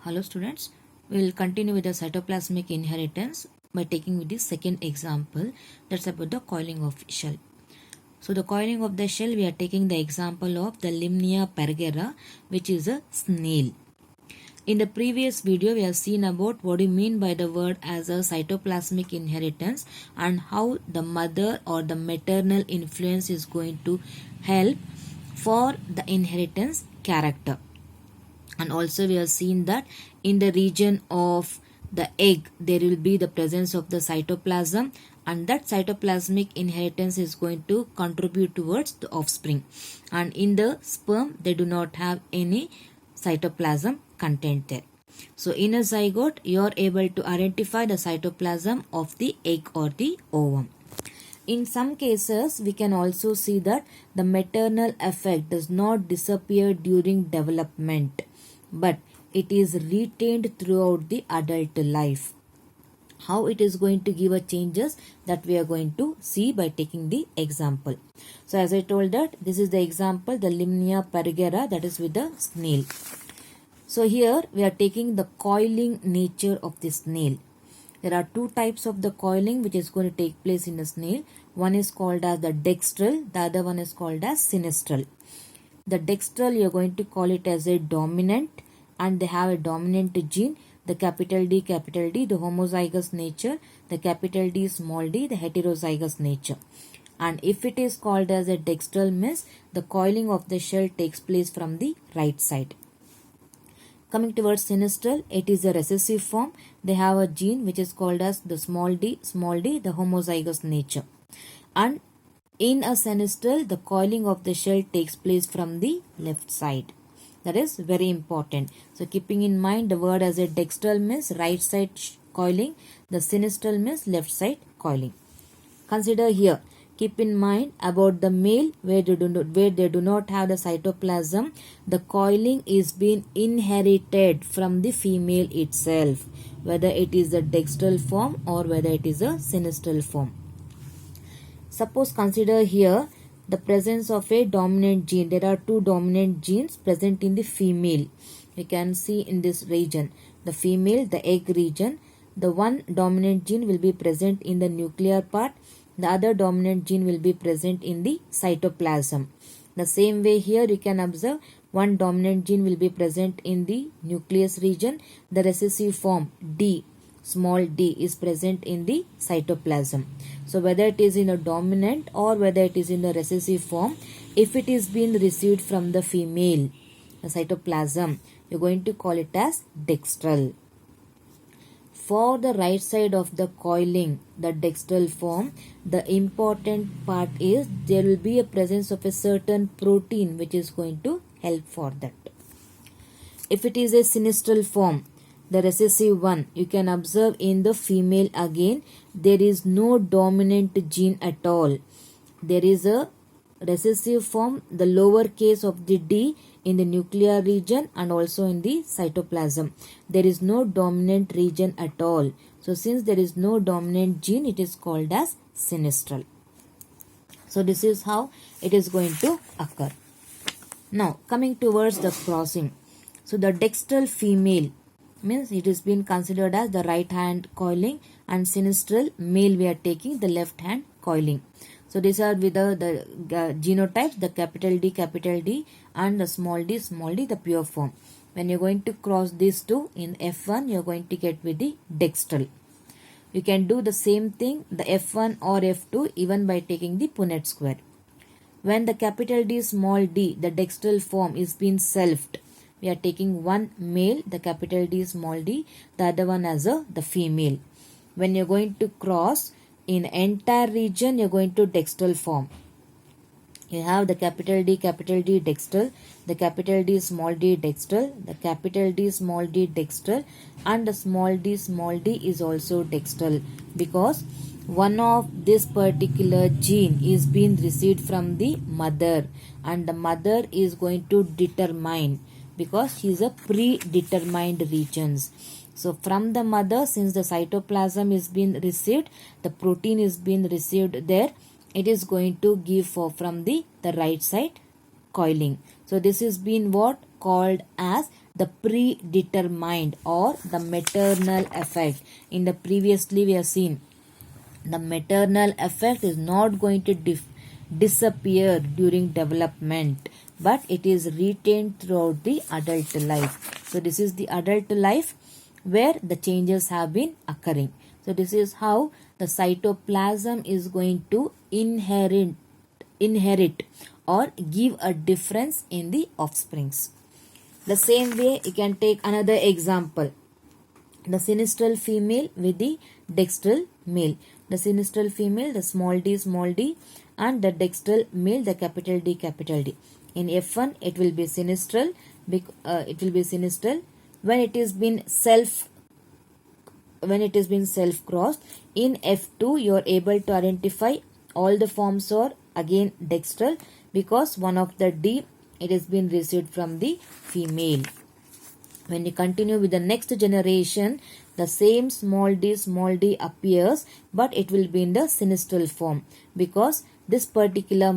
Hello students, we will continue with the cytoplasmic inheritance by taking with the second example, that's about the coiling of shell. So the coiling of the shell, we are taking the example of the Limnia pargera, which is a snail. In the previous video, we have seen about what we mean by the word as a cytoplasmic inheritance and how the mother or the maternal influence is going to help for the inheritance character. And also we have seen that in the region of the egg there will be the presence of the cytoplasm, and that cytoplasmic inheritance is going to contribute towards the offspring, and in the sperm they do not have any cytoplasm content there. So in a zygote you are able to identify the cytoplasm of the egg or the ovum. In some cases, we can also see that the maternal effect does not disappear during development, but it is retained throughout the adult life. How it is going to give a changes, that we are going to see by taking the example. So as I told that this is the example, the Limnia pargera, that is with the snail. So here we are taking the coiling nature of the snail. There are two types of the coiling which is going to take place in a snail. One is called as the dextral, the other one is called as sinistral. The dextral, you are going to call it as a dominant, and they have a dominant gene, the capital D, the homozygous nature, the capital D, small d, the heterozygous nature. And if it is called as a dextral, means the coiling of the shell takes place from the right side. Coming towards sinistral, it is a recessive form. They have a gene which is called as the small d, the homozygous nature. And in a sinistral, the coiling of the shell takes place from the left side. That is very important. So keeping in mind the word as a dextral means right side coiling, the sinistral means left side coiling. Consider here, keep in mind about the male where they do not have the cytoplasm, the coiling is being inherited from the female itself, whether it is a dextral form or whether it is a sinistral form. Suppose consider here the presence of a dominant gene. There are two dominant genes present in the female. You can see in this region, the female, the egg region, the one dominant gene will be present in the nuclear part, the other dominant gene will be present in the cytoplasm. The same way here you can observe one dominant gene will be present in the nucleus region, the recessive form D, small d, is present in the cytoplasm. So whether it is in a dominant or whether it is in the recessive form, if it is being received from the female, the cytoplasm, you are going to call it as dextral. For the right side of the coiling, the dextral form, the important part is there will be a presence of a certain protein which is going to help for that. If it is a sinistral form, the recessive one, you can observe in the female again, there is no dominant gene at all. There is a recessive form, the lower case of the D in the nuclear region and also in the cytoplasm. There is no dominant region at all. So since there is no dominant gene, it is called as sinistral. So this is how it is going to occur. Now coming towards the crossing. So the dextral female means it is being considered as the right hand coiling, and sinistral male we are taking the left hand coiling. So these are with the genotypes, the capital D and the small d, the pure form. When you are going to cross these two in F1, you are going to get with the dextral. You can do the same thing, the F1 or F2, even by taking the Punnett square. When the capital D, small d, the dextral form is being selfed, we are taking one male, the capital D, small d, the other one as the female. When you are going to cross in entire region, you are going to dextral form. You have the capital D dextral, the capital D, small d dextral, the capital D, small d dextral, and the small d is also dextral, because one of this particular gene is being received from the mother, and the mother is going to determine, because she is a predetermined regions. So from the mother, since the cytoplasm is being received, the protein is being received there, it is going to give from the right side coiling. So this is being what called as the predetermined or the maternal effect. In the previously we have seen the maternal effect is not going to disappear during development, but it is retained throughout the adult life. So this is the adult life where the changes have been occurring. So this is how the cytoplasm is going to inherit or give a difference in the offsprings. The same way you can take another example, the sinistral female with the dextral male. The sinistral female, the small d, and the dextral male, the capital D. In F1 it will be sinistral, when it is been self crossed. In F2 you are able to identify all the forms are again dextral, because one of the D it has been received from the female. When you continue with the next generation, the same small d appears, but it will be in the sinistral form, because this particular